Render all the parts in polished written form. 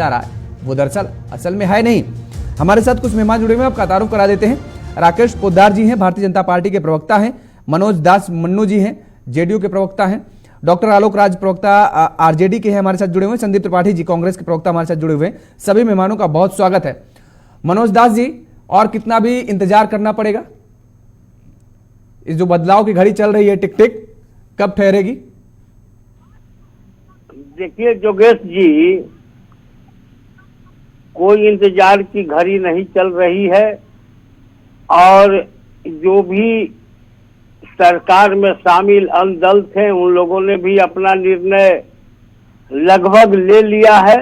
जा रहा है वो दरअसल असल में है नहीं। हमारे साथ कुछ मेहमान जुड़े हुए हैं, आपका तारुफ करा देते हैं। राकेश पोद्दार जी हैं, भारतीय जनता पार्टी के प्रवक्ता हैं। मनोज दास मन्नू जी हैं, जेडीयू के प्रवक्ता हैं। डॉक्टर आलोक राज, प्रवक्ता आरजेडी के हैं, हमारे साथ जुड़े हुए हैं। संदीप त्रिपाठी जी, कांग्रेस के प्रवक्ता, हमारे साथ जुड़े हुए हैं। सभी मेहमानों का बहुत स्वागत है। मनोज दास जी, और कितना भी इंतजार करना पड़ेगा? इस जो बदलाव की घड़ी चल रही है टिक टिक, कब ठहरेगी? देखिए जोगेश जी, कोई इंतजार की घड़ी नहीं चल रही है और जो भी सरकार में शामिल अन्य दल थे उन लोगों ने भी अपना निर्णय लगभग ले लिया है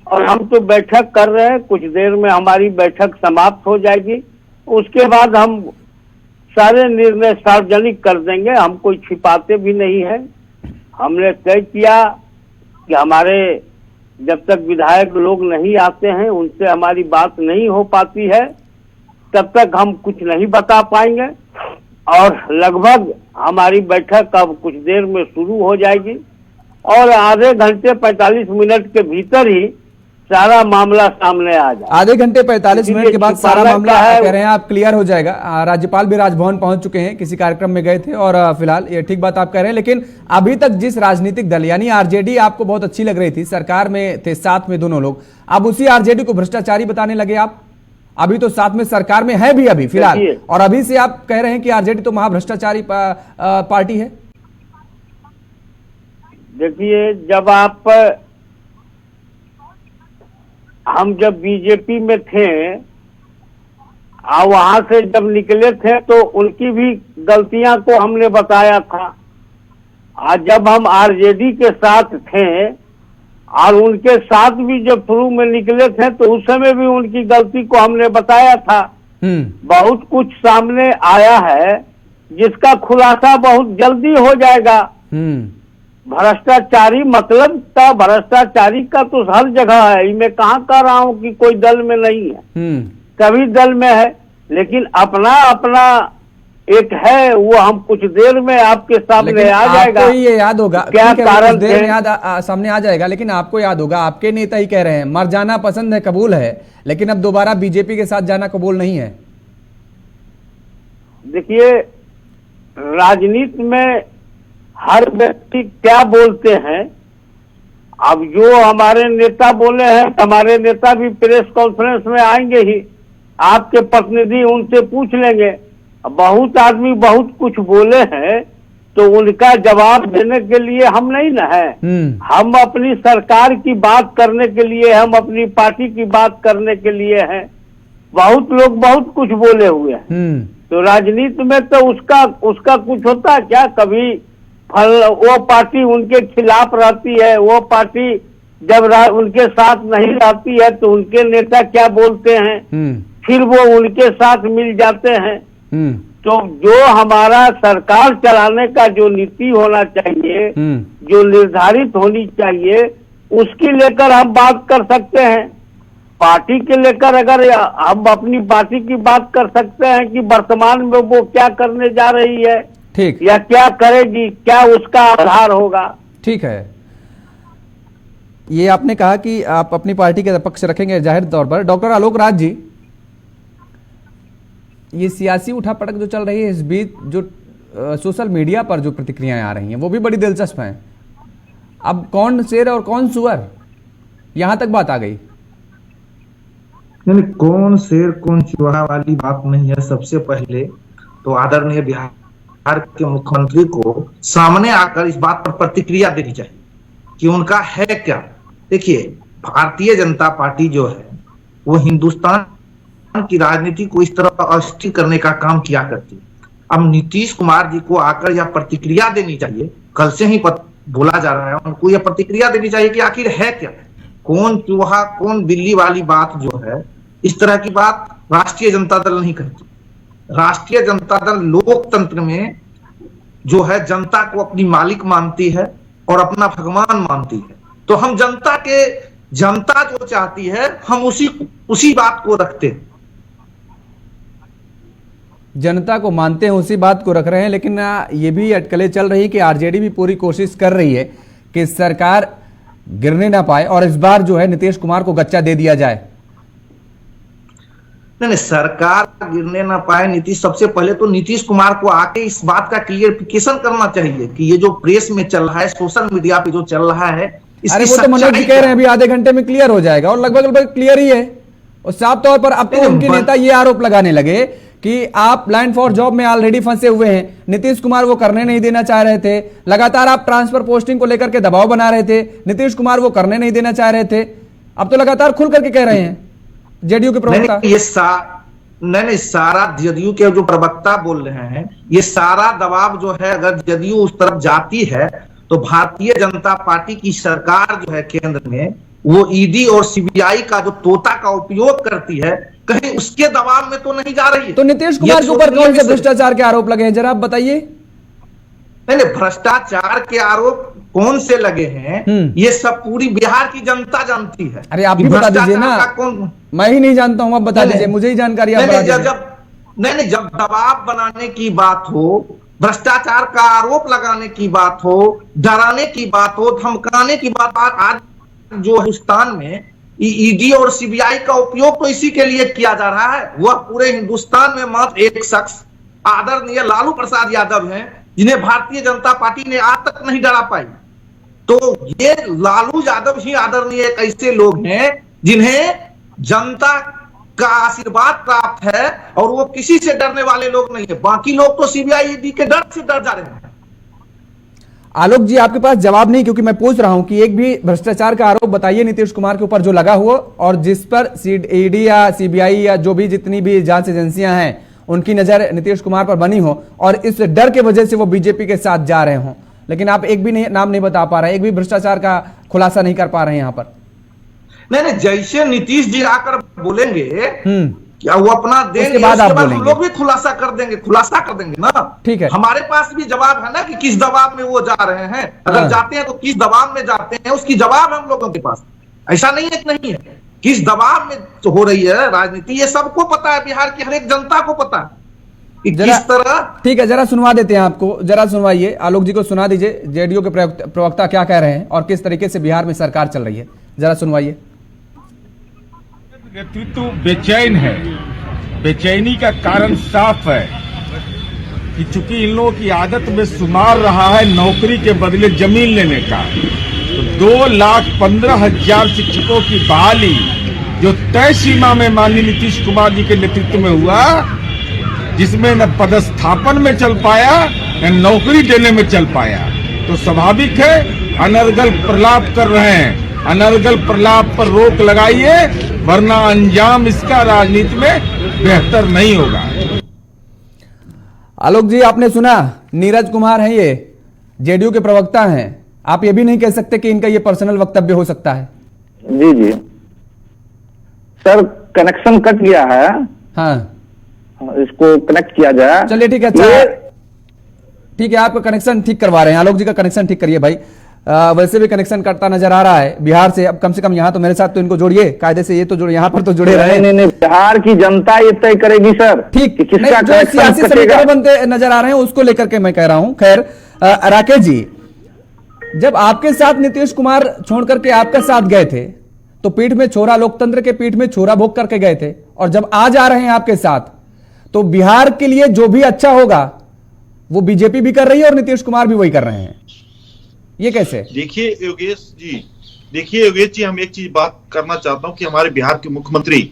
और हम तो बैठक कर रहे हैं। कुछ देर में हमारी बैठक समाप्त हो जाएगी, उसके बाद हम सारे निर्णय सार्वजनिक कर देंगे। हम कोई छिपाते भी नहीं है। हमने तय किया कि हमारे जब तक विधायक लोग नहीं आते हैं, उनसे हमारी बात नहीं हो पाती है, तब तक हम कुछ नहीं बता पाएंगे और लगभग हमारी बैठक अब कुछ देर में शुरू हो जाएगी और आधे घंटे 45 मिनट के भीतर ही सारा मामला सामने आ जाए। आधे घंटे 45 मिनट के बाद सारा मामला कह रहे हैं आप क्लियर हो जाएगा। राज्यपाल भी राजभवन पहुंच चुके हैं, किसी कार्यक्रम में गए थे और फिलहाल ये ठीक बात आप कह रहे हैं। लेकिन अभी तक जिस राजनीतिक दल यानी आरजेडी आपको बहुत अच्छी लग रही थी, सरकार में थे साथ में दोनों लोग, अब उसी आरजेडी को भ्रष्टाचारी बताने लगे आप। अभी तो साथ में सरकार में है भी अभी फिलहाल, और अभी से आप कह रहे हैं कि आरजेडी तो महाभ्रष्टाचारी पार्टी है। देखिए, हम जब बीजेपी में थे और वहां से जब निकले थे तो उनकी भी गलतियां को हमने बताया था। आज जब हम आरजेडी के साथ थे और उनके साथ भी जब शुरू में निकले थे तो उस समय भी उनकी गलती को हमने बताया था। बहुत कुछ सामने आया है जिसका खुलासा बहुत जल्दी हो जाएगा। भ्रष्टाचारी मतलब भ्रष्टाचारी का तो हर जगह है। मैं कहाँ कह रहा हूँ कि कोई दल में नहीं है, सभी दल में है, लेकिन अपना अपना एक है, वो हम कुछ देर में आपके सामने आ जाएगा। आपको ये याद होगा क्या कारण देर में सामने आ जाएगा, लेकिन आपको याद होगा आपके नेता ही कह रहे हैं मर जाना पसंद है, कबूल है, लेकिन अब दोबारा बीजेपी के साथ जाना कबूल नहीं है। देखिए, राजनीति में हर व्यक्ति क्या बोलते हैं, अब जो हमारे नेता बोले हैं, हमारे नेता भी प्रेस कॉन्फ्रेंस में आएंगे ही, आपके प्रतिनिधि उनसे पूछ लेंगे। बहुत आदमी बहुत कुछ बोले हैं तो उनका जवाब देने के लिए हम नहीं ना है। हम अपनी सरकार की बात करने के लिए, हम अपनी पार्टी की बात करने के लिए हैं। बहुत लोग बहुत कुछ बोले हुए हैं, तो राजनीति में तो उसका कुछ होता है क्या? कभी वो पार्टी उनके खिलाफ रहती है, वो पार्टी जब उनके साथ नहीं रहती है तो उनके नेता क्या बोलते हैं, फिर वो उनके साथ मिल जाते हैं। तो जो हमारा सरकार चलाने का जो नीति होना चाहिए, जो निर्धारित होनी चाहिए, उसकी लेकर हम बात कर सकते हैं। पार्टी के लेकर अगर हम अपनी पार्टी की बात कर सकते हैं कि वर्तमान में वो क्या करने जा रही है, ठीक, या क्या करेगी, क्या उसका आधार होगा। ठीक है, ये आपने कहा कि आप अपनी पार्टी के पक्ष रखेंगे जाहिर तौर पर। डॉक्टर आलोक राज जी, ये सियासी उठापटक जो चल रही है, इस बीच जो सोशल मीडिया पर जो प्रतिक्रियाएं आ रही हैं वो भी बड़ी दिलचस्प हैं। अब कौन शेर और कौन सुअर, यहां तक बात आ गई। नहीं, कौन शेर कौन चूहा वाली बात नहीं है। सबसे पहले तो आदरणीय बिहार के मुख्यमंत्री को सामने आकर इस बात पर प्रतिक्रिया देनी चाहिए कि उनका है क्या। देखिए, भारतीय जनता पार्टी जो है वो हिंदुस्तान की राजनीति को इस तरह अस्थिर करने का काम किया करती है। अब नीतीश कुमार जी को आकर यह प्रतिक्रिया देनी चाहिए, कल से ही बोला जा रहा है, उनको यह प्रतिक्रिया देनी चाहिए कि आखिर है क्या, कौन चूहा कौन बिल्ली वाली बात जो है, इस तरह की बात राष्ट्रीय जनता दल नहीं करती। राष्ट्रीय जनता दल लोकतंत्र में जो है जनता को अपनी मालिक मानती है और अपना भगवान मानती है। तो हम जनता जो चाहती है हम उसी बात को रखते हैं। जनता को मानते हैं, उसी बात को रख रहे हैं। लेकिन ये भी अटकलें चल रही है कि आरजेडी भी पूरी कोशिश कर रही है कि सरकार गिरने ना पाए और इस बार जो है नीतीश कुमार को गच्चा दे दिया जाए? नहीं, सरकार गिरने ना पाए। नीतीश, सबसे पहले तो नीतीश कुमार को आके इस बात का क्लियरिफिकेशन करना चाहिए कि ये जो प्रेस में चल रहा है, सोशल मीडिया पे जो चल रहा है, अरे वो तो मनोज जी कह रहे हैं अभी आधे घंटे में क्लियर हो जाएगा, और लगभग क्लियर ही है। और साफ तौर पर अब तो उनके नेता ये आरोप लगाने लगे कि आप लाइन फॉर जॉब में ऑलरेडी फंसे हुए हैं, नीतीश कुमार वो करने नहीं देना चाह रहे थे, लगातार आप ट्रांसफर पोस्टिंग को लेकर के दबाव बना रहे थे, नीतीश कुमार वो करने नहीं देना चाह रहे थे, अब तो लगातार खुल करके कह रहे हैं जेडीयू के प्रवक्ता। नहीं, सारा जदयू के जो प्रवक्ता बोल रहे हैं, ये सारा दबाव जो है, अगर जदयू उस तरफ जाती है तो भारतीय जनता पार्टी की सरकार जो है केंद्र में, वो ईडी और सीबीआई का जो तोता का उपयोग करती है, कहीं उसके दबाव में तो नहीं जा रही है। तो नीतीश कुमार के ऊपर कौन से भ्रष्टाचार के आरोप लगे हैं, जरा आप बताइए। नहीं, भ्रष्टाचार के आरोप कौन से लगे हैं, ये सब पूरी बिहार की जनता जानती है। अरे आप भी बता दीजिए ना, मैं ही नहीं जानता हूं, आप बता दीजिए, मुझे ही जानकारी आप बता दीजिए। जब दबाव बनाने की बात हो, भ्रष्टाचार का आरोप लगाने की बात हो, डराने की बात हो, धमकाने की बात, आज जो हिंदुस्तान में ईडी और सीबीआई का उपयोग तो इसी के लिए किया जा रहा है। वह पूरे हिंदुस्तान में मात्र एक शख्स आदरणीय लालू प्रसाद यादव हैं, जिन्हें भारतीय जनता पार्टी ने आज तक नहीं डरा पाई। तो ये लालू यादव ही आदरणीय एक ऐसे लोग हैं जिन्हें जनता का आशीर्वाद प्राप्त है, और वो किसी से डरने वाले लोग नहीं है। बाकी लोग तो सीबीआई ईडी के डर से डर जा रहे हैं। आलोक जी, आपके पास जवाब नहीं, क्योंकि मैं पूछ रहा हूं कि एक भी भ्रष्टाचार का आरोप बताइए नीतीश कुमार के ऊपर जो लगा हुआ, और जिस पर ईडी या सीबीआई या जो भी जितनी भी जांच एजेंसियां हैं उनकी नजर नीतीश कुमार पर बनी हो, और इस डर के वजह से वो बीजेपी के साथ जा रहे हों। लेकिन आप एक भी नाम नहीं बता पा रहे, एक भी भ्रष्टाचार का खुलासा नहीं कर पा रहे हैं यहाँ पर। नहीं, जैसे नीतीश जी आकर बोलेंगे, क्या वो अपना देंगे, उसके बाद आप हम लोग भी खुलासा कर देंगे ना। ठीक है, हमारे पास भी जवाब है ना कि किस दबाव में वो जा रहे हैं। अगर जाते हैं तो किस दबाव में जाते हैं, उसकी जवाब हम लोगों के पास। ऐसा नहीं है कि नहीं है, किस दबाव में तो हो रही है राजनीति, ये सबको पता है, बिहार की हर एक जनता को पता है कि किस तरह। ठीक है, जरा सुनवा देते हैं आपको, जरा सुनवाइए, आलोक जी को सुना दीजिए जेडीयू के प्रवक्ता क्या कह रहे हैं और किस तरीके से बिहार में सरकार चल रही है, जरा सुनवाइए। नेतृत्व बेचैन है। बेचैनी का कारण साफ है कि चूंकि इन लोगों की आदत में शुमार रहा है नौकरी के बदले जमीन लेने का, तो 2,15,000 शिक्षकों की बहाली जो तय सीमा में माननीय नीतीश कुमार जी के नेतृत्व में हुआ, जिसमें न पदस्थापन में चल पाया न नौकरी देने में चल पाया, तो स्वाभाविक है अनर्गल प्रलाप कर रहे हैं। अनर्गल प्रलाप पर रोक लगाइए, वरना अंजाम इसका राजनीति में बेहतर नहीं होगा। आलोक जी, आपने सुना, नीरज कुमार हैं, ये जेडीयू के प्रवक्ता हैं। आप ये भी नहीं कह सकते कि इनका ये पर्सनल वक्तव्य हो सकता है? जी जी सर, कनेक्शन कट गया है। हाँ, इसको कनेक्ट किया जाए। चलिए ठीक है, अच्छा ठीक है, आपका कनेक्शन ठीक करवा रहे हैं, आलोक जी का कनेक्शन ठीक करिए भाई। वैसे भी कनेक्शन कटता नजर आ रहा है बिहार से, अब कम से कम यहाँ तो मेरे साथ तो इनको जोड़िए कायदे से, ये तो जो यहाँ पर तो जुड़े रहे। नहीं, बिहार की जनता ये तय करेगी सर। ठीक, किसका जो सियासी समीकरण बनते नजर आ रहे हैं उसको लेकर के मैं कह रहा हूं। खैर, राकेश जी, जब आपके साथ नीतीश कुमार छोड़ करके आपके साथ गए थे तो पीठ में छोरा, लोकतंत्र के पीठ में छोरा भोग करके गए थे, और जब आज आ रहे हैं आपके साथ तो बिहार के लिए जो भी अच्छा होगा वो बीजेपी भी कर रही है और नीतीश कुमार भी वही कर रहे हैं, ये कैसे? देखिए योगेश जी, हम एक चीज बात करना चाहता हूं कि हमारे बिहार के मुख्यमंत्री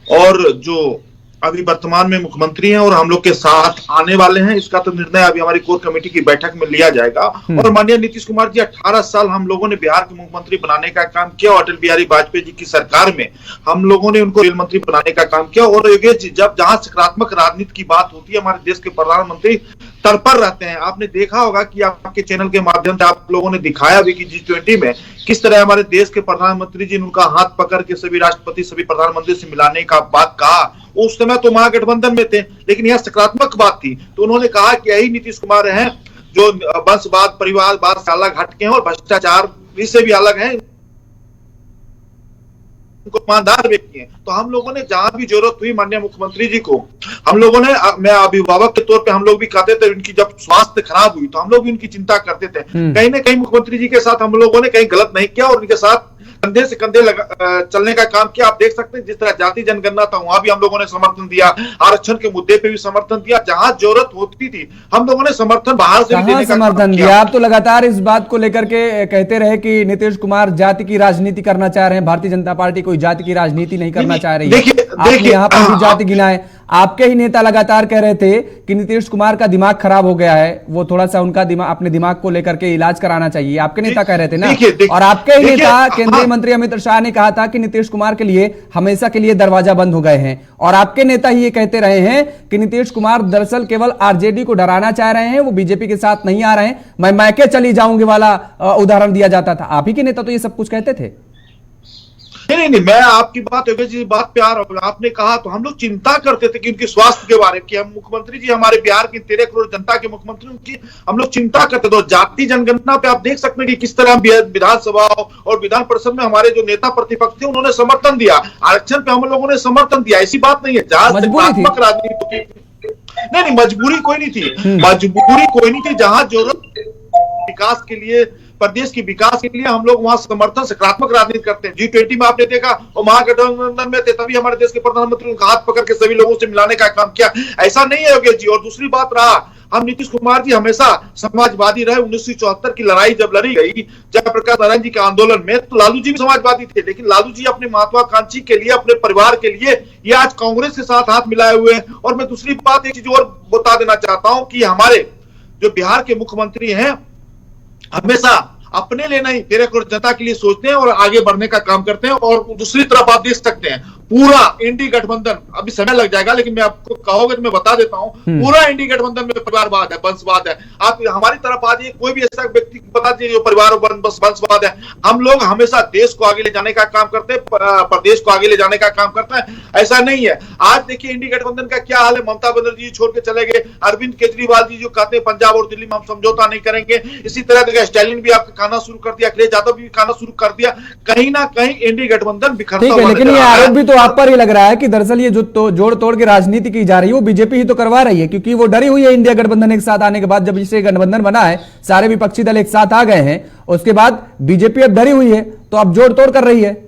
और जो अभी वर्तमान में मुख्यमंत्री हैं और हम लोग के साथ आने वाले हैं, इसका तो निर्णय अभी हमारी कोर कमेटी की बैठक में लिया जाएगा। और माननीय नीतीश कुमार जी, 18 साल हम लोगों ने बिहार के मुख्यमंत्री बनाने का काम किया। अटल बिहारी वाजपेयी जी की सरकार में हम लोगों ने उनको रेल मंत्री बनाने का काम किया। और योगेश जी, जब जहां सकारात्मक राजनीति की बात होती है, हमारे देश के प्रधानमंत्री तत्पर रहते हैं। आपने देखा होगा कि आपके चैनल के माध्यम से आप लोगों ने दिखाया भी कि G20 में किस तरह हमारे देश के प्रधानमंत्री जी ने उनका हाथ पकड़ के सभी राष्ट्रपति, सभी प्रधानमंत्री से मिलाने का बात कहा। उस समय तो महागठबंधन में थे, लेकिन यह सकारात्मक बात थी। तो उन्होंने कहा कि यही नीतीश कुमार हैं जो वंशवाद, परिवारवाद से अलग हटके हैं और भ्रष्टाचार इससे भी अलग हैं, ईमानदार व्यक्ति हैं। तो हम लोगों ने जहां भी जरूरत हुई माननीय मुख्यमंत्री जी को हम लोगों ने, मैं अभिभावक के तौर पे हम लोग भी कहते थे, उनकी जब स्वास्थ्य खराब हुई तो हम लोग भी उनकी चिंता करते थे। कहीं ना कहीं मुख्यमंत्री जी के साथ हम लोगों ने कहीं गलत नहीं किया और उनके साथ कंधे से कंधे चलने का काम किया। आप देख सकते हैं जिस तरह जाति जनगणना था वहां भी हम लोगों ने समर्थन दिया, आरक्षण के मुद्दे पे भी समर्थन दिया, जहां जरूरत होती थी हम लोगों ने समर्थन बाहर से भी देने का समर्थन दिया। आप तो लगातार इस बात को लेकर के कहते रहे कि नीतीश कुमार जाति की राजनीति करना चाह रहे हैं, भारतीय जनता पार्टी कोई जाति की राजनीति नहीं करना चाह रही है। आपने यहाँ पर भी जाति गिनाए, आपके ही नेता लगातार कह रहे थे कि नीतीश कुमार का दिमाग खराब हो गया है, वो थोड़ा सा उनका दिमाग, अपने दिमाग को लेकर के इलाज कराना चाहिए, आपके नेता कह रहे थे ना। और आपके ही नेता केंद्रीय मंत्री अमित शाह ने कहा था कि नीतीश कुमार के लिए हमेशा के लिए दरवाजा बंद हो गए हैं। और आपके नेता ही ये कहते रहे हैं कि नीतीश कुमार दरअसल केवल आरजेडी को डराना चाह रहे हैं, वो बीजेपी के साथ नहीं आ रहे हैं, मैं मैके चली जाऊंगी वाला उदाहरण दिया जाता था। आप ही के नेता तो ये सब कुछ कहते थे। नहीं, मैं आपकी बात बात पे आ रहा हूं। आपने कहा तो हम लोग चिंता करते थे कि उनके स्वास्थ्य के बारे में, कि हम मुख्यमंत्री जी हमारे बिहार की 13 करोड़ जनता के मुख्यमंत्री, उनकी हम लोग चिंता करते थे। जाति जनगणना पे आप देख सकते हैं कि किस तरह विधानसभा और विधान परिषद में हमारे जो नेता प्रतिपक्ष थे उन्होंने समर्थन दिया, आरक्षण पे हम लोगों ने समर्थन दिया। ऐसी बात नहीं है, जहां सकारात्मक राजनीति, नहीं मजबूरी कोई नहीं थी, मजबूरी कोई नहीं थी। जहां जरूरत विकास के लिए, प्रदेश के विकास के लिए हम लोग वहां समर्थन सकारात्मक राजनीति करते हैं। G20 में आपने देखा और महागठबंधन में थे, तभी हमारे देश के प्रधानमंत्री उनका हाथ पकड़ के सभी लोगों से मिलाने का काम किया। ऐसा नहीं है योगेश जी। और दूसरी बात रहा, हम नीतीश कुमार जी हमेशा समाजवादी रहे। 1974 की लड़ाई जब लड़ी गई जयप्रकाश नारायण जी के आंदोलन में, तो लालू जी भी समाजवादी थे, लेकिन लालू जी अपने महत्वाकांक्षी के लिए, अपने परिवार के लिए ये आज कांग्रेस के साथ हाथ मिलाए हुए हैं। और मैं दूसरी बात एक चीज और बता देना चाहता हूं कि हमारे जो बिहार के मुख्यमंत्री हैं हमेशा अपने लिए नहीं 13 करोड़ जनता के लिए सोचते हैं और आगे बढ़ने का काम करते हैं। और दूसरी तरफ आप देख सकते हैं पूरा इंडी गठबंधन, अभी समय लग जाएगा लेकिन मैं आपको कहोगे तो मैं बता देता हूं, पूरा इंडी गठबंधन में परिवारवाद है, वंशवाद है। आप हमारी तरफ आ जाइए, कोई भी ऐसा व्यक्ति बता दीजिए जो परिवार वंशवाद है। हम लोग हमेशा देश को आगे ले जाने का काम करते हैं, प्रदेश को आगे ले जाने का काम करता है, ऐसा नहीं है। आज देखिए इंडी गठबंधन का क्या हाल है, ममता बनर्जी छोड़ के चले गए, अरविंद केजरीवाल जी जो कहते हैं पंजाब और दिल्ली में हम समझौता नहीं करेंगे, इसी तरह देखिए स्टालिन भी आपका खाना शुरू कर दिया, अखिलेश यादव भी खाना शुरू कर दिया। कहीं ना कहीं इंडी गठबंधन बिखरता हुआ, लेकिन ये आरोप भी तो आप पर ही लग रहा है कि दरअसल ये जो जोड़ तोड़ की राजनीति की जा रही है वो बीजेपी ही तो करवा रही है, क्योंकि वो डरी हुई है इंडिया गठबंधन एक साथ आने के बाद। जब इसे गठबंधन बना है, सारे विपक्षी दल एक साथ आ गए हैं, उसके बाद बीजेपी अब डरी हुई है, तो अब जोड़ तोड़ कर रही है।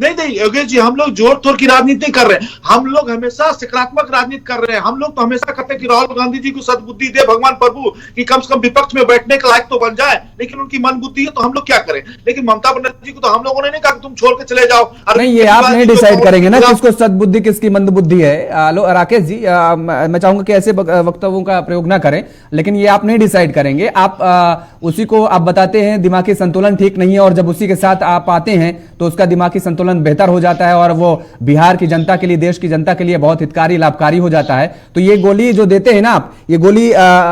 नहीं योगेश जी, हम लोग जोड़ तोड़ की राजनीति कर रहे हैं, हम लोग हमेशा सकारात्मक राजनीति कर रहे हैं। हम लोग तो हमेशा कहते हैं कि राहुल गांधी जी को सद्बुद्धि दे भगवान प्रभु, कि कम से कम विपक्ष में बैठने के लायक तो बन जाए, लेकिन उनकी मन बुद्धि है तो हम लोग क्या करें। लेकिन ममता बनर्जी को तो हम लोगों ने नहीं कहा कि तुम छोड़ के चले जाओ। नहीं, ये आप नहीं डिसाइड करेंगे ना किसको सद्बुद्धि किसकी मंद बुद्धि है। राकेश जी, मैं चाहूंगा कि ऐसे वक्तव्यों का प्रयोग ना करें, लेकिन ये आप नहीं डिसाइड करेंगे। आप उसी को आप बताते हैं दिमागी संतुलन ठीक नहीं है, और जब उसी के साथ आप आते हैं तो उसका दिमागी संतुलन बेहतर हो जाता है और वो बिहार की जनता के लिए, देश की जनता के लिए बहुत हितकारी लाभकारी हो जाता है। तो ये गोली जो देते हैं ना आप, ये गोली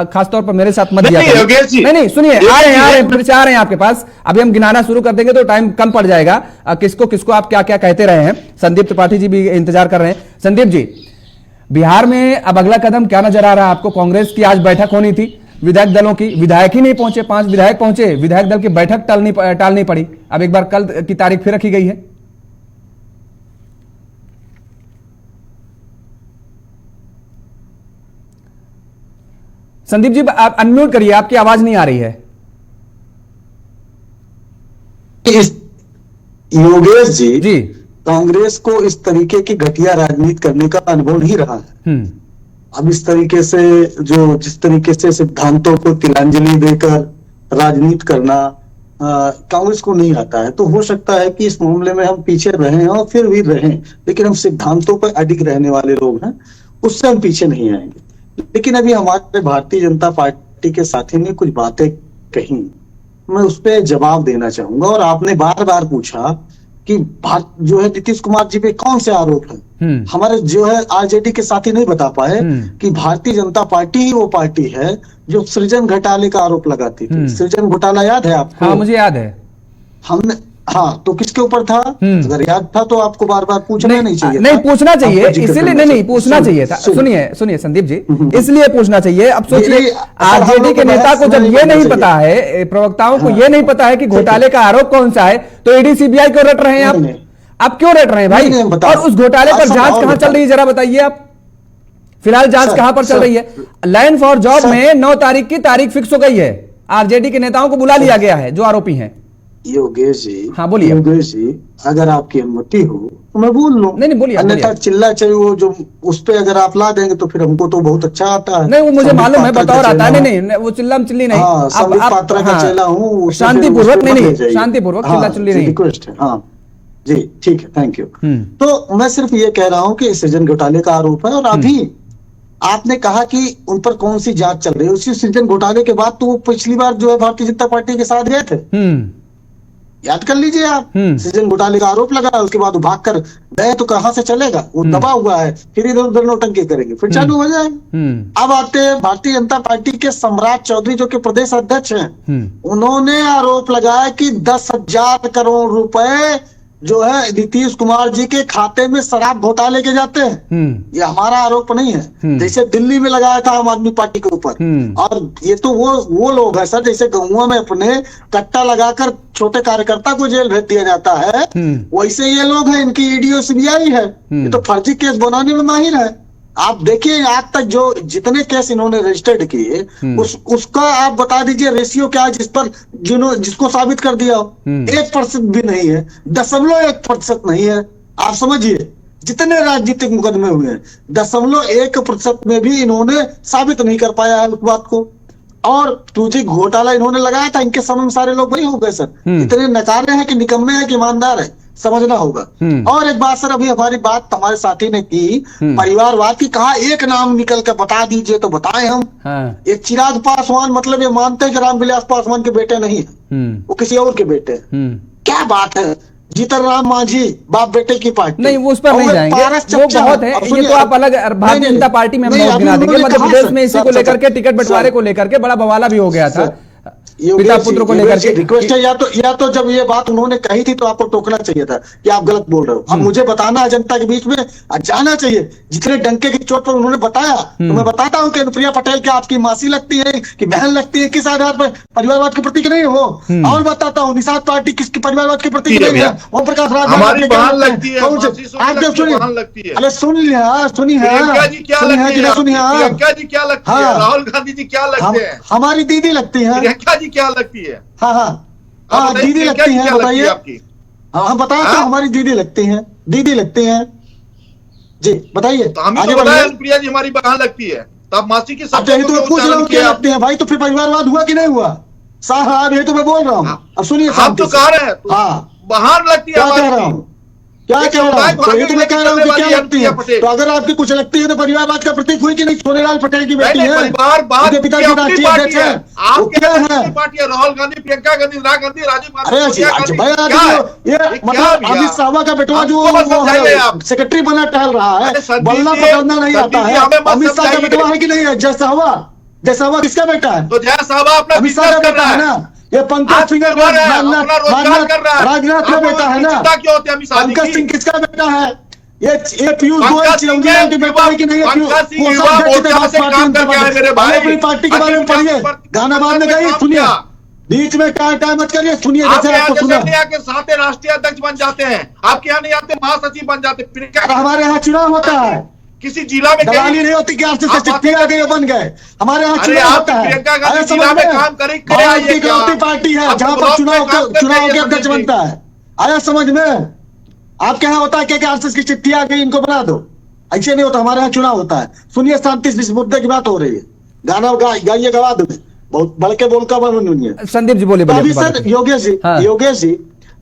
खासतौर पर मेरे साथ मत दिया करें। नहीं सुनिए, आ रहे हैं फिर से आ रहे हैं आपके पास। अभी हम गिनाना शुरू कर देंगे तो टाइम कम पड़ जाएगा। किसको किसको आप क्या क्या कहते रहे हैं। संदीप त्रिपाठी जी भी इंतजार कर रहे हैं। संदीप जी, बिहार में अब अगला कदम क्या नजर आ रहा है आपको? कांग्रेस की आज बैठक होनी थी, विधायक दलों की, विधायक ही नहीं पहुंचे, 5 विधायक पहुंचे, विधायक दल की बैठक टालनी पड़ी। अब एक बार कल की तारीख फिर रखी गई है। संदीप जी, आप अनम्यूट करिए, आपकी आवाज नहीं आ रही है। योगेश जी, कांग्रेस को इस तरीके की घटिया राजनीति करने का अनुभव नहीं रहा है। अब इस तरीके से जिस तरीके से सिद्धांतों को तिलांजलि देकर राजनीति करना कांग्रेस को नहीं आता है। तो हो सकता है कि इस मामले में हम पीछे रहें और फिर भी रहें, लेकिन हम सिद्धांतों पर अडिग रहने वाले लोग हैं, उससे हम पीछे नहीं आएंगे। लेकिन अभी हमारे भारतीय जनता पार्टी के साथी ने कुछ बातें कही, मैं उस पर जवाब देना चाहूंगा। और आपने बार बार पूछा कि जो है नीतीश कुमार जी पे कौन से आरोप है। हमारे जो है आरजेडी के साथी नहीं बता पाए कि भारतीय जनता पार्टी ही वो पार्टी है जो सृजन घोटाले का आरोप लगाती थी। सृजन घोटाला याद है आपको? हाँ, मुझे याद है। हमने, हाँ, तो किसके ऊपर था? अगर याद था तो आपको बार बार पूछना नहीं चाहिए। नहीं पूछना चाहिए, इसीलिए नहीं पूछना चाहिए था। सुनिए संदीप जी, इसलिए पूछना चाहिए। अब सोचिए, आरजेडी के नेता को जब ये नहीं पता है, प्रवक्ताओं को ये नहीं पता है कि घोटाले का आरोप कौन सा है, तो ईडी सीबीआई क्यों रट रहे हैं आप? क्यों रट रहे हैं भाई? और उस घोटाले पर जांच कहां चल रही है, जरा बताइए आप। फिलहाल जांच सर, कहां पर चल सर, रही है? लैंड फॉर जॉब सर, में 9 तारीख की तारीख फिक्स हो गई है। आरजेडी के नेताओं को बुला लिया गया है जो आरोपी हैं। योगेश जी, हाँ, बोलिए। योगेश जी, अगर आपकी अनुमति हो तो मैं बोल लूं। नहीं, बोलिए, अन्यथा बोलिए। चिल्ला चाहिए वो जो उस पे अगर आप ला देंगे तो फिर हमको तो बहुत अच्छा आता है। नहीं, वो मुझे संबित मालूम है, पात्रा बतौर का आता है। चेला नहीं, नहीं, वो चिल्ला चिल्ली नहीं। हाँ, संबित पात्रा का चेला हूँ, उससे फिर शांतिपूर्वक, उस पे नहीं, मत ले नहीं, जाइए। शांतिपूर्वक, हाँ, चिल्ला चिल्ली जी, नहीं। रिक्वेस्ट है। हाँ जी, ठीक है, थैंक यू। तो मैं सिर्फ ये कह रहा हूँ कि सृजन घोटाले का आरोप है, और अभी आपने कहा कि उन पर कौन सी जांच चल रही है। उसी सृजन घोटाले के बाद तो वो पिछली बार जो है भारतीय जनता पार्टी के साथ गए थे, याद कर लीजिए आप। सृजन घोटाले का आरोप लगा, उसके बाद वो भाग कर गए, तो कहां से चलेगा? वो दबा हुआ है, फिर इधर उधर नौटंकी करेंगे, फिर चालू हो जाएगा। अब आते हैं भारतीय जनता पार्टी के सम्राट चौधरी जो कि प्रदेश अध्यक्ष हैं। उन्होंने आरोप लगाया कि 10,000 करोड़ रुपए जो है नीतीश कुमार जी के खाते में शराब घोटाले के जाते हैं। ये हमारा आरोप नहीं है, जैसे दिल्ली में लगाया था आम आदमी पार्टी के ऊपर। और ये तो वो लोग हैं सर, जैसे गाँव में अपने कट्टा लगाकर छोटे कार्यकर्ता को जेल भेज दिया जाता है, वैसे ये लोग हैं, इनकी ईडी और सीबीआई है। ये तो फर्जी केस बनाने में माहिर है। आप देखिए आज तक जो जितने केस इन्होंने रजिस्टर्ड किए, उसका आप बता दीजिए रेशियो क्या है जिसको साबित कर दिया हो। 1% भी नहीं है, 0.1% नहीं है। आप समझिए जितने राजनीतिक मुकदमे हुए हैं, 0.1% में भी इन्होंने साबित नहीं कर पाया है उस बात को। और दूसरी घोटाला इन्होंने लगाया था, इनके समय में सारे लोग वही हो गए सर। इतने नकारे हैं कि निकम्मे हैं कि ईमानदार है, समझना होगा। और एक बात सर, अभी हमारी बात हमारे साथी ने की परिवारवाद की, कहा एक नाम निकल कर बता दीजिए तो बताएं हम। ये चिराग पासवान, मतलब ये मानते हैं कि रामविलास पासवान के बेटे नहीं है, वो किसी और के बेटे हैं। क्या बात है? जीतन राम मांझी बाप बेटे की पार्टी नहीं, वो उस पर नहीं जाएंगे, वो बहुत है। ये तो आप अलग भारतीय जनता पार्टी में हम गिना देंगे। मध्य प्रदेश में इसी को लेकर के, टिकट बंटवारे को लेकर के बड़ा बवाला भी हो गया था पिता पुत्र को लेकर के। रिक्वेस्ट है, या तो जब ये बात उन्होंने कही थी तो आपको टोकना चाहिए था कि आप गलत बोल रहे हो। अब मुझे बताना है जनता के बीच में, जाना चाहिए। जितने डंके की चोट पर उन्होंने बताया, तो मैं बताता हूँ कि अनुप्रिया पटेल क्या आपकी मासी लगती है कि बहन लगती है, किस आधार पर परिवारवाद के प्रतीक नहीं हो? और बताता हूँ, निषाद पार्टी किसकी परिवारवाद के प्रतीक नहीं है? ओम प्रकाश राज हमारी बहन लगती है, आप जब सुनिए, अरे सुन लिया, सुनिए, प्रियंका जी क्या लगती है? प्रियंका जी क्या लगती है? राहुल गांधी जी क्या लगते हैं? हमारी दीदी लगती है। प्रियंका जी क्या लगती है? हाँ, दीदी लगती है, बताइए आपकी। हाँ, बताया तो हमारी दीदी लगती हैं, दीदी लगती हैं जी, बताइए। तो हमें तो बताया प्रिया जी हमारी बहन लगती है, तो आप मासी की तो पूछ रहा हूँ क्या लगती है भाई? तो फिर परिवारवाद हुआ कि नहीं हुआ? साहब यही तो मैं बोल रहा हूँ। अब सुनिए, हम तो कह रहे हैं बहन लगती है। क्या कह रहा हूँ? क्या कह रहा हूँ? तो ये तो मैं कह रहा हूँ कि क्या लगती है। तो अगर आपकी कुछ लगती है तो परिवारवाद का प्रतीक हुई कि नहीं? सोनेलाल पटेल की बेटी है, उनके पिताजी राष्ट्रीय अध्यक्ष है, वो क्या है? राहुल गांधी, प्रियंका गांधी, इंदिरा गांधी, राजीव गांधी। अरे ये मतलब अमित शाह का बेटवा जो सेक्रेटरी बना टहल रहा है, बल्ला पकड़ना नहीं आता है। अमित शाह का बेटवा है कि नहीं है? जय साहवा किसका बेटा है? तो जय साहवा अपना अमित शाह का बेटा है ना? ये पंकज सिंह राजनाथ का बेटा है ना? पंकज सिंह किसका बेटा है? ये पीयूष गोयल चिरंजीवी के बेटा है कि नहीं है? अपनी पार्टी के बारे में पढ़िए, गाना बाद में गाइए, सुनिए, बीच में क्या मत करिए, सुनिए। के साथ राष्ट्रीय अध्यक्ष बन जाते हैं, आपके यहाँ नहीं आते, महासचिव बन जाते। हमारे यहाँ चुनाव होता है, किसी जिला में दलाली नहीं होती कि आपसे चिट्ठी आ गई बन गए। हमारे यहाँ चुनाव होता है, पार्टी है जहाँ पर चुनाव के अध्यक्ष बनता है। आया समझ में? आपके यहाँ होता है क्या आरएसएस की चिट्ठी आ गई इनको बना दो? ऐसे नहीं होता, हमारे यहाँ चुनाव होता है। सुनिए, शांति से इस मुद्दे की बात हो रही है, गाना गाइए, गवा दो, बहुत बड़के बोल का बन। संदीप जी बोलिए। अभी सर योगेश जी,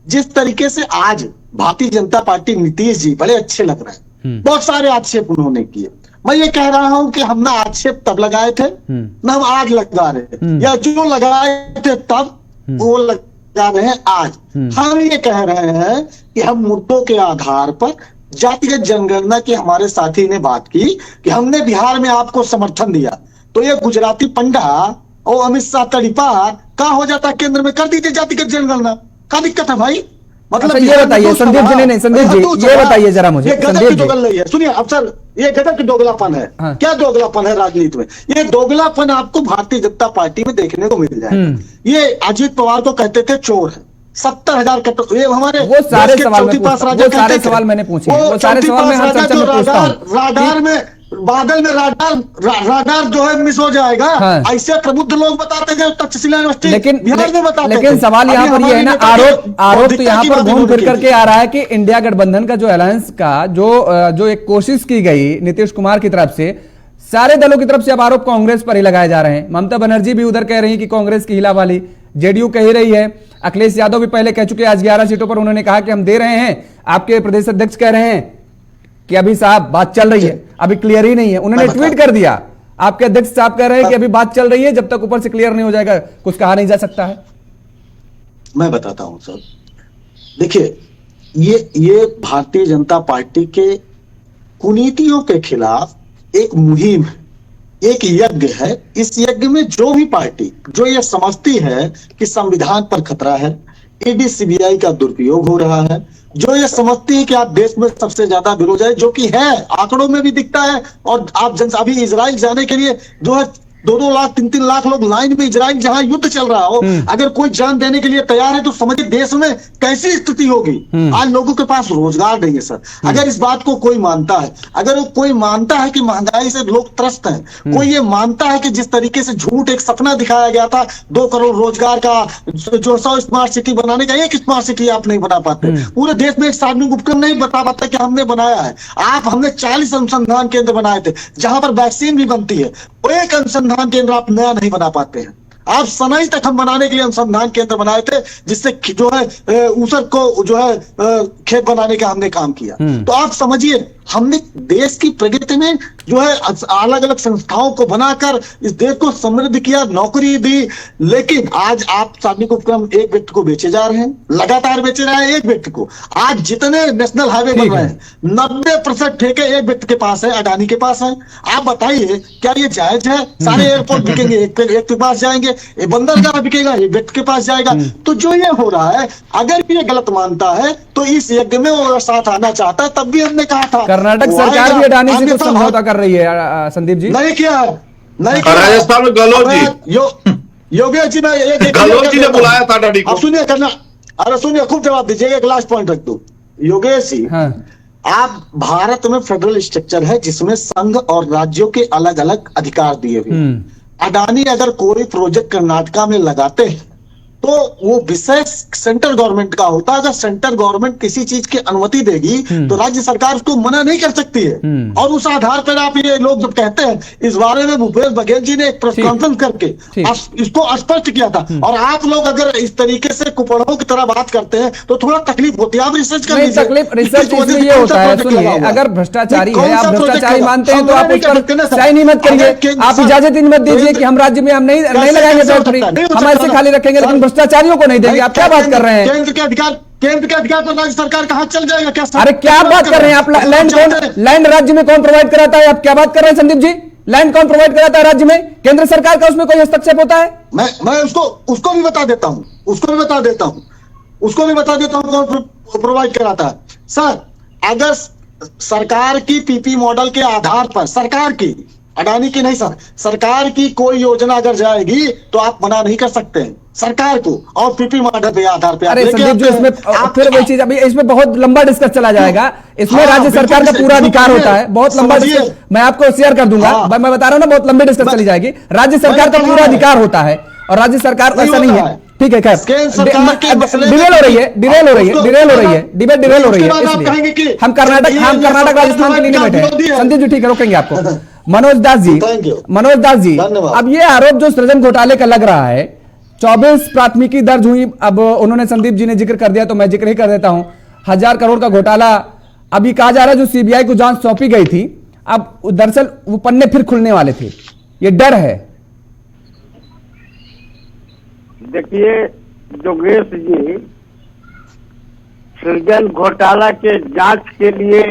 जिस तरीके से आज भारतीय जनता पार्टी नीतीश जी बड़े अच्छे लग रहे हैं, बहुत सारे आक्षेप उन्होंने किए। मैं ये कह रहा हूं कि हम ना आक्षेप तब लगाए थे ना हम आज लगा रहे हैं, या जो लगाए थे तब वो लगा रहे हैं आज। हम ये कह रहे हैं कि हम मुद्दों के आधार पर जातिगत जनगणना की हमारे साथी ने बात की कि हमने बिहार में आपको समर्थन दिया, तो ये गुजराती पंडा और अमित शाह तड़ीपार कहाँ हो जाता है? केंद्र में कर दीजिए जातिगत जनगणना, क्या दिक्कत है भाई? मतलब ये बताइए संदीप जी, नहीं संदीप जी ये बताइए जरा मुझे। ये गजब की दोगलई है। सुनिए अब सर, ये गजब की दोगलापन है। क्या दोगलापन है राजनीति में? ये दोगलापन आपको भारतीय जनता पार्टी में देखने को मिल जाएगा। ये अजीत पवार को कहते थे चोर है, 70,000 करोड़। ये हमारे वो सारे सवाल मैंने पूछे, वो सारे सवाल मैं हर सेक्शन में पूछता हूं। राडार में बादल में राडार जो है मिस हो जाएगा। हाँ। ऐसे प्रबुद्ध लोग बताते हैं तक्षशिला यूनिवर्सिटी लेकिन बिहार में बताते लेकिन थे। सवाल यहाँ अभी पर ये है ना, हमारे आरोप तो यहाँ पर घूम फिर की करके आ रहा है कि इंडिया गठबंधन का जो अलायंस का जो एक कोशिश की गई नीतीश कुमार की तरफ से, सारे दलों की तरफ से अब आरोप कांग्रेस पर ही लगाए जा रहे हैं। ममता बनर्जी भी उधर कह रही कि कांग्रेस की हिला वाली, जेडीयू कह रही है, अखिलेश यादव भी पहले कह चुके, आज 11 सीटों पर उन्होंने कहा कि हम दे रहे हैं। आपके प्रदेश अध्यक्ष कह रहे हैं कि अभी साहब बात चल रही है, अभी क्लियर ही नहीं है। उन्होंने ट्वीट कर दिया, आपके अध्यक्ष साहब कह रहे हैं कि अभी बात चल रही है, जब तक ऊपर से क्लियर नहीं हो जाएगा कुछ कहा नहीं जा सकता है। मैं बताता हूं सर, देखिए ये भारतीय जनता पार्टी के कुनीतियों के खिलाफ एक मुहिम है, एक यज्ञ है। इस यज्ञ में जो भी पार्टी जो ये समझती है कि संविधान पर खतरा है, ईडी सीबीआई का दुरुपयोग हो रहा है, जो ये समझती है कि आप देश में सबसे ज्यादा बेरोजगारी, जो कि है आंकड़ों में भी दिखता है, और आप अभी इजराइल जाने के लिए जो है 2-2 लाख 3-3 लाख लोग लाइन में, इजराइल जहां युद्ध चल रहा हो, अगर कोई जान देने के लिए तैयार है तो समझिए देश में कैसी स्थिति होगी। आज लोगों के पास रोजगार नहीं है सर। अगर इस बात को कोई मानता है, अगर कोई मानता है कि महंगाई से लोग त्रस्त हैं, कोई ये मानता है कि जिस तरीके से झूठ एक सपना दिखाया गया था 2 करोड़ रोजगार का, जो 100 स्मार्ट सिटी बनाने का, एक स्मार्ट सिटी आप नहीं बना पाते। पूरे देश में एक सार्वजनिक उपक्रम नहीं बता पाता कि हमने बनाया है। हमने 40 अनुसंधान केंद्र बनाए थे जहां पर वैक्सीन भी बनती है, एक अनुसंधान केंद्र आप नया नहीं बना पाते हैं। आप सनई तक हम बनाने के लिए अनुसंधान केंद्र बनाए थे, जिससे जो है ऊसर को जो है खेत बनाने का हमने काम किया। तो आप समझिए हमने देश की प्रगति में जो है अलग अलग संस्थाओं को बनाकर इस देश को समृद्ध किया, नौकरी दी। लेकिन आज आप सार्वजनिक उपक्रम एक व्यक्ति को बेचे जा रहे हैं, लगातार बेचे रहे हैं एक व्यक्ति को। आज जितने नेशनल हाईवे बन रहे हैं 90% ठेके एक व्यक्ति के पास है, अडानी के पास है। आप बताइए क्या ये जायज है? सारे एयरपोर्ट बिकेंगे एक के पास जाएंगे, ये बंदरगाह बिकेगा एक व्यक्ति के पास जाएगा। तो जो ये हो रहा है, अगर ये गलत मानता है तो इस यज्ञ में वो साथ आना चाहता है। तब भी हमने कहा था कर्नाटक सरकार भी अडानी से कुछ समझौता कर रही है संदीप जी। नहीं किया, नहीं किया। राजस्थान में गहलोत जी, योगेश जी ने गहलोत जी ने बुलाया था अडानी को। अब सुनिए करना, अरे सुनिए खूब जवाब दीजिएगा, एक लास्ट पॉइंट रख दो योगेश जी। हाँ। आप भारत में फेडरल स्ट्रक्चर है जिसमें संघ और राज्यों के अलग अलग अधिकार दिए हुए। अडानी अगर कोई प्रोजेक्ट कर्नाटका में लगाते हैं तो वो विषय सेंट्रल गवर्नमेंट का होता है। अगर सेंट्रल गवर्नमेंट किसी चीज की अनुमति देगी तो राज्य सरकार उसको मना नहीं कर सकती है। और उस आधार पर आप ये लोग जब कहते हैं, इस बारे में भूपेश बघेल जी ने एक प्रेस कॉन्फ्रेंस करके इसको स्पष्ट किया था। और आप लोग अगर इस तरीके से कुपड़ों की तरह बात करते हैं तो थोड़ा तकलीफ होती है। आप रिसर्च कर लीजिए। तकलीफ रिसर्च इसलिए ये होता है, सुनिए, अगर भ्रष्टाचारी है, आप भ्रष्टाचारी मानते हैं तो आप उस पर साइन ही मत करिए। आप इजाजत ही मत दीजिए कि हम राज्य में हम नहीं लगाएंगे फैक्ट्री, हम ऐसे खाली रखेंगे लेकिन भ्रष्टाचारियों को नहीं देंगे। आप क्या बात कर रहे हैं? केंद्र के अधिकार पर राज्य सरकार का हाथ चल जाएगा क्या? अरे क्या बात कर रहे हैं आप? लैंड राज्य में कौन प्रोवाइड कराता है? आप क्या बात कर रहे हैं संदीप जी? लैंड कौन प्रोवाइड कराता है राज्य में? केंद्र सरकार का उसमें कोई हस्तक्षेप होता है? मैं उसको भी बता देता हूं, कौन प्रोवाइड कराता है। सर, अगर सरकार की पीपी मॉडल के आधार पर, सरकार की, अडानी की नहीं सर, सरकार की कोई योजना अगर जाएगी तो आप मना नहीं कर सकते हैं सरकार को, और पीपी मॉडल के आधार पर। अरे संदीप जी, इसमें फिर वही चीज, अभी इसमें बहुत लंबा डिस्कस चला जाएगा। इसमें राज्य सरकार का पूरा अधिकार होता है, बहुत लंबा डिस्कस मैं आपको शेयर कर दूंगा। मैं बता रहा हूँ ना, बहुत लंबी डिस्कस चली जाएगी। राज्य सरकार का पूरा अधिकार होता है और राज्य सरकार ऐसा नहीं है। ठीक है, खैर डिरेल हो रही है, डिबेट डिरेल हो रही है। इसलिए हम कर्नाटक राजस्थान के लिए नहीं बैठे। संदीप जी ठीक है, रोकेंगे आपको। मनोज दास जी, अब ये आरोप जो सृजन घोटाले का लग रहा है, 24 प्राथमिकी दर्ज हुई। अब उन्होंने, संदीप जी ने जिक्र कर दिया तो मैं जिक्र ही कर देता हूं। 1000 करोड़ का घोटाला अभी कहा जा रहा है, जो सीबीआई को जांच सौंपी गई थी, अब दरअसल वो पन्ने फिर खुलने वाले थे, ये डर है। देखिए योगेश जी, सृजन घोटाला के जांच के लिए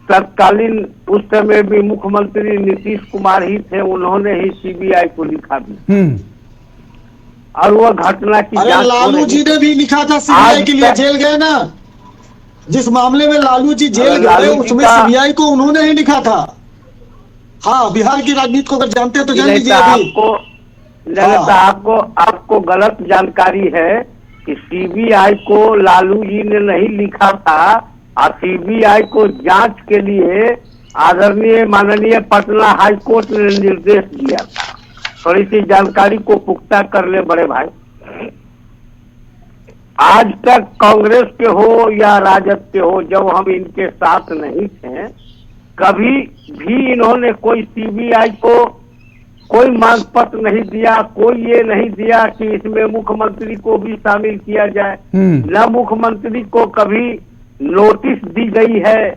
तत्कालीन उस समय भी मुख्यमंत्री नीतीश कुमार ही थे, उन्होंने ही सीबीआई को लिखा भी। और वह घटना की जांच लालू जी ने भी लिखा था सीबीआई के लिए, जेल गए ना, जिस मामले में लालू जी जेल गए उसमें सीबीआई को उन्होंने ही लिखा था। हाँ, बिहार की राजनीति को अगर जानते हैं तो जान लीजिए। आपको गलत जानकारी है कि सीबीआई को लालू जी ने नहीं लिखा था, और सीबीआई को जांच के लिए आदरणीय माननीय पटना हाई कोर्ट ने निर्देश दिया था। थोड़ी सी जानकारी को पुख्ता कर ले बड़े भाई। आज तक कांग्रेस के हो या राजद के हो, जब हम इनके साथ नहीं थे, कभी भी इन्होंने कोई सीबीआई को कोई मांग पत्र नहीं दिया, कोई ये नहीं दिया कि इसमें मुख्यमंत्री को भी शामिल किया जाए। न मुख्यमंत्री को कभी नोटिस दी गई है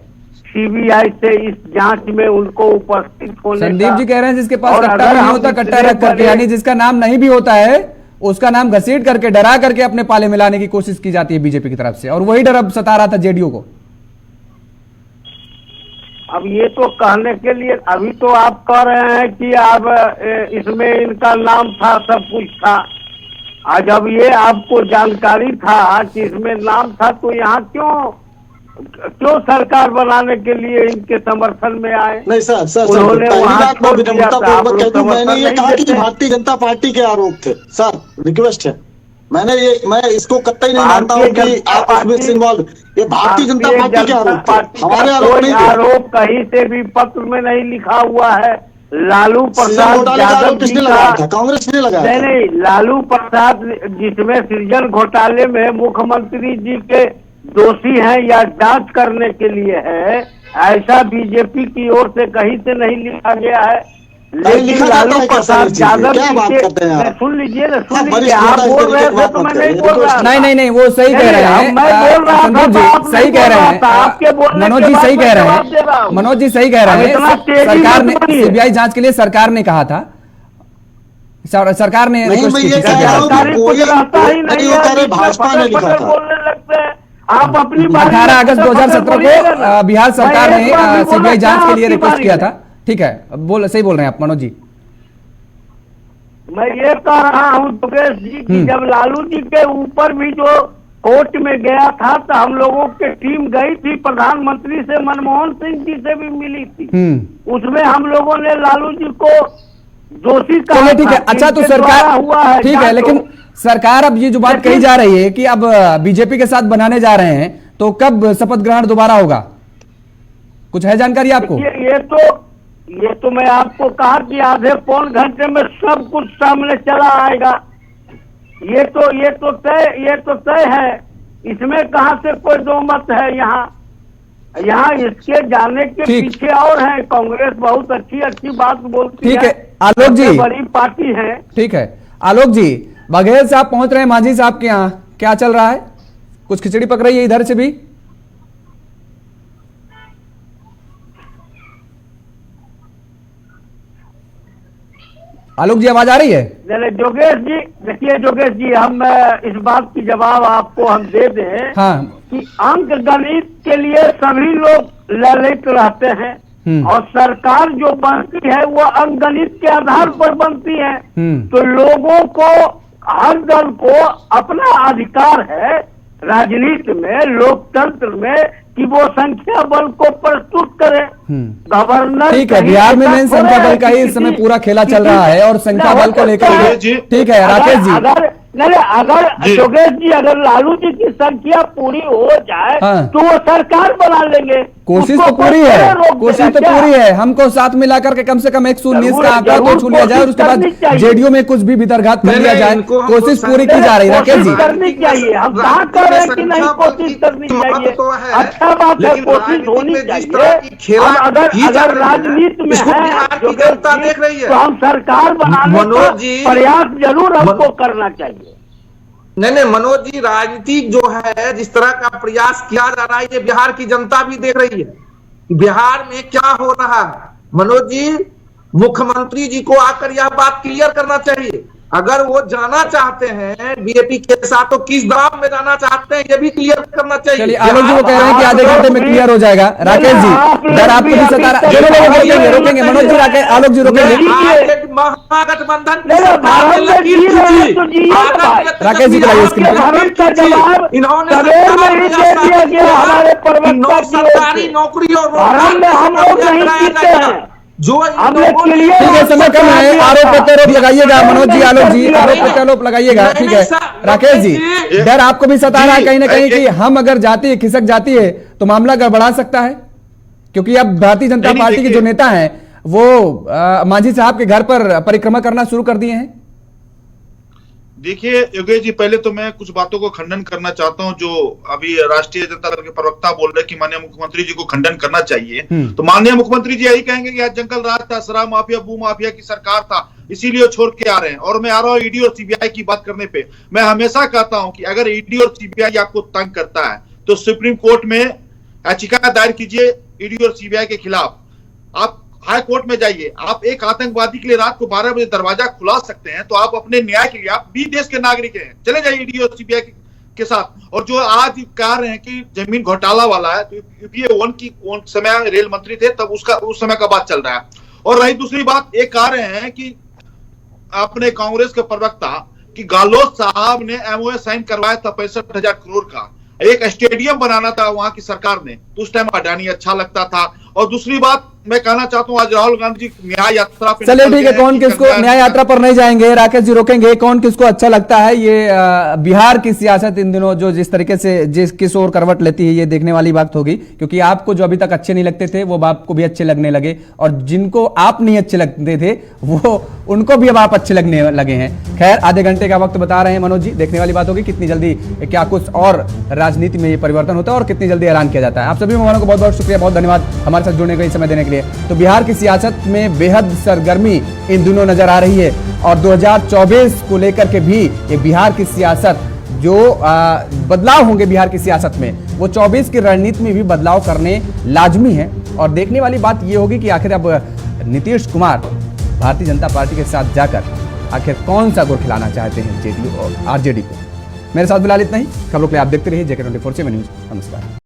सीबीआई से इस जांच में उनको उपस्थित होने का। संदीप जी कह रहे हैं जिसके पास कट्टा नहीं होता कट्टा रख करके, यानी जिसका नाम नहीं भी होता है उसका नाम घसीट करके डरा करके अपने पाले में लाने की कोशिश की जाती है बीजेपी की तरफ से, और वही डर अब सता रहा था जेडीयू को। अब ये तो कहने के लिए अभी तो आप कह रहे हैं कि अब इसमें इनका नाम था, सब कुछ था। आज जब ये आपको जानकारी था कि इसमें नाम था, तो यहाँ क्यों सरकार बनाने के लिए इनके समर्थन में आए? नहीं सर उन्होंने पहली वहाँ बात मैं छोड़ दिया था, आप विनम्रतापूर्वक लोग कह दूं, मैंने समर्थन ये नहीं कहा कि देते। भारतीय जनता पार्टी के आरोप थे सर, रिक्वेस्ट है। मैं इसको कतई नहीं मानता हूँ कि आप उसमें से इन्वॉल्व। ये भारतीय जनता पार्टी के आरोप थे, हमारे आरोप नहीं थे। आरोप कहीं से भी पत्र में नहीं लिखा हुआ है। लालू प्रसाद घोटाले का यादव आरोप किसने जी लगाया का था? कांग्रेस ने लगाया था। नहीं, लालू प्रसाद जिसमें सृजन घोटाले में मुख्यमंत्री जी के दोषी हैं या जांच करने के लिए है, ऐसा बीजेपी की ओर से कहीं से नहीं लिखा गया है। लेकिन लालू प्रसाद यादव जी के सुन लीजिए ना, सुन लीजिए, आप बोल रहे थे तो मैं नहीं बोल रहा। नहीं वो सही कह रहे हैं, मैं बोल रहा संदीप जी सही कह रहे हैं, आपके बोलने मनोज जी सही कह रहे हैं, मनोज जी सही कह रहे हैं। सरकार ने सीबीआई जांच के लिए सरकार ने कहा था, सरकार ने नहीं, मैं ये कह रहा हूं कि कोई नहीं, वो कह रहे भाजपा ने लिखा था। बोलने लगते हैं आप अपनी 18 अगस्त 2017 को बिहार सरकार ने सीबीआई जांच के लिए रिक्वेस्ट किया था। ठीक है, सही बोल रहे हैं आप मनोज जी। मैं ये कह रहा हूँ दुबेश जी की जब लालू जी के ऊपर भी जो कोर्ट में गया था, तो हम लोगों की टीम गई थी, प्रधानमंत्री से मनमोहन सिंह जी से भी मिली थी। उसमें हम लोगों ने लालू जी को दोषी कहा। ठीक है, अच्छा तो सरकार हुआ है, ठीक है, लेकिन सरकार अब ये जो बात कही जा रही है कि अब बीजेपी के साथ बनाने जा रहे हैं, तो कब शपथ ग्रहण दोबारा होगा? कुछ है जानकारी आपको? ये तो मैं आपको कहा कि आधे पौन घंटे में सब कुछ सामने चला आएगा। ये तो तय है, इसमें कहां से कोई दो मत है। यहाँ इसके जाने के पीछे और है, कांग्रेस बहुत अच्छी बात बोलती है। ठीक है आलोक जी, बड़ी पार्टी है। ठीक है आलोक जी, बघेल साहब पहुंच रहे हैं मांझी साहब के यहाँ, क्या चल रहा है? कुछ खिचड़ी पक रही है इधर से भी? आलोक जी आवाज आ रही है? जोगेश जी, देखिए जोगेश जी, हम इस बात की जवाब आपको हम दे दें कि अंक गणित के लिए सभी लोग ललित रहते हैं, और सरकार जो बनती है वो अंक गणित के आधार पर बनती है। तो लोगों को, हर दल को अपना अधिकार है राजनीति में, लोकतंत्र में, कि वो संख्या बल को प्रस्तुत करे। गवर्नर, ठीक है, बिहार में मेन संख्या बल का ही इस समय पूरा खेला चल रहा है, और संख्या बल को लेकर ठीक है राकेश जी, अगर योगेश जी, अगर लालू जी की संख्या पूरी हो जाए तो वो सरकार बना लेंगे। कोशिश तो पूरी है, कोशिश तो पूरी है। हमको साथ मिलाकर के कम से कम 119 का आंकड़ा तो छू लिया जाए, और उसके बाद जेडीयू में कुछ भी विदर्घात कर लिया जाए। कोशिश पूरी की जा रही है राकेश जी। करनी चाहिए, हम कहाँ कर रहे हैं कि नहीं कोशिश करनी चाहिए। अच्छा बात है, कोशिश होनी चाहिए। अगर राजनीति में है तो हम सरकार बनाने का प्रयास जरूर हमको करना चाहिए। नहीं मनोज जी, राजनीति जो है जिस तरह का प्रयास किया जा रहा है, ये बिहार की जनता भी देख रही है बिहार में क्या हो रहा है। मनोज जी, मुख्यमंत्री जी को आकर यह बात क्लियर करना चाहिए। अगर वो जाना चाहते हैं बीजेपी के साथ तो किस दाम में जाना चाहते हैं, ये भी क्लियर करना चाहिए। चलिए आलोक जी वो कह रहे हैं कि आधे घंटे में क्लियर हो जाएगा। राकेश जी, अगर आपको भी सता रहा, रोकेंगे मनोज जी, आलोक जी रोकेंगे। महागठबंधन राकेश जी को सरकारी नौकरियों जो ठीक है, समय कम है, आरोप प्रत्यारोप लगाइएगा मनोज जी, आलोक जी आरोप प्रत्यारोप लगाइएगा। ठीक है राकेश जी, डर आपको भी सता रहा है कहीं ना कहीं कि हम अगर जाती है खिसक जाती है तो मामला गड़बड़ा सकता है, क्योंकि अब भारतीय जनता पार्टी के जो नेता हैं वो मांझी साहब के घर पर परिक्रमा करना शुरू कर दिए हैं। देखिए योगेश जी, पहले तो मैं कुछ बातों को खंडन करना चाहता हूं जो अभी राष्ट्रीय जनता दल के प्रवक्ता बोल रहे हैं कि माननीय मुख्यमंत्री जी को खंडन करना चाहिए। तो माननीय मुख्यमंत्री जी यही कहेंगे कि आज जंगल राज था, शराब माफिया, भू माफिया की सरकार था, इसीलिए छोड़ के आ रहे हैं। और मैं आ रहा हूं ईडी और सीबीआई की बात करने पे। मैं हमेशा कहता हूं कि अगर ईडी और सीबीआई आपको तंग करता है तो सुप्रीम कोर्ट में याचिका दायर कीजिए ईडी और सीबीआई के खिलाफ। आप हाई कोर्ट में जाइए। आप एक आतंकवादी के लिए रात को 12 बजे दरवाजा खुला सकते हैं, तो आप अपने न्याय के लिए, आप भी देश के नागरिक हैं, चले जाइए ईडी और सीबीआई के साथ। और जो आज कह रहे हैं कि जमीन घोटाला वाला है, तो यूपीए 1 की समय रेल मंत्री थे तब उस समय का बात चल रहा है। और रही दूसरी बात, एक कह रहे हैं कि अपने कांग्रेस के प्रवक्ता कि गहलोत साहब ने एमओए साइन करवाया था 65,000 करोड़ का, एक स्टेडियम बनाना था वहां की सरकार ने, तो उस टाइम अडानी अच्छा लगता था। और दूसरी बात मैं कहना चाहता हूं, आज राहुल गांधी जी न्याय यात्रा पे, चलिए ठीक है, कौन किसको न्याय यात्रा पर नहीं जाएंगे, राकेश जी रोकेंगे, कौन किसको अच्छा लगता है। ये बिहार की सियासत इन दिनों जो जिस तरीके से किस ओर करवट लेती है, ये देखने वाली बात होगी। क्योंकि आपको जो अभी तक अच्छे नहीं लगते थे वो आपको भी अच्छे लगने लगे, और जिनको आप नहीं अच्छे लगते थे वो उनको भी अब आप अच्छे लगने लगे हैं। खैर, आधे घंटे का वक्त बता रहे हैं मनोज जी, देखने वाली बात होगी कितनी जल्दी क्या कुछ और राजनीति में ये परिवर्तन होता है और कितनी जल्दी ऐलान किया जाता है। आप सभी मेहमानों को बहुत बहुत शुक्रिया, बहुत धन्यवाद हमारे साथ जुड़ने का, समय देने के लिए। तो बिहार की सियासत में बेहद सरगर्मी इन दिनों नजर आ रही है, और 2024 को लेकर के भी ये बिहार की सियासत जो बदलाव होंगे बिहार की सियासत में, वो 24 की रणनीति में भी बदलाव करने लाजमी है। और देखने वाली बात ये होगी कि आखिर अब नीतीश कुमार भारतीय जनता पार्टी के साथ जाकर आखिर कौन सा गुड़ खिलाना चाहते हैं जेडीयू और आरजेडी को। मेरे साथ फिलहाल इतना ही। खबरों के लिए आप देखते रहिए JK24 न्यूज। नमस्कार।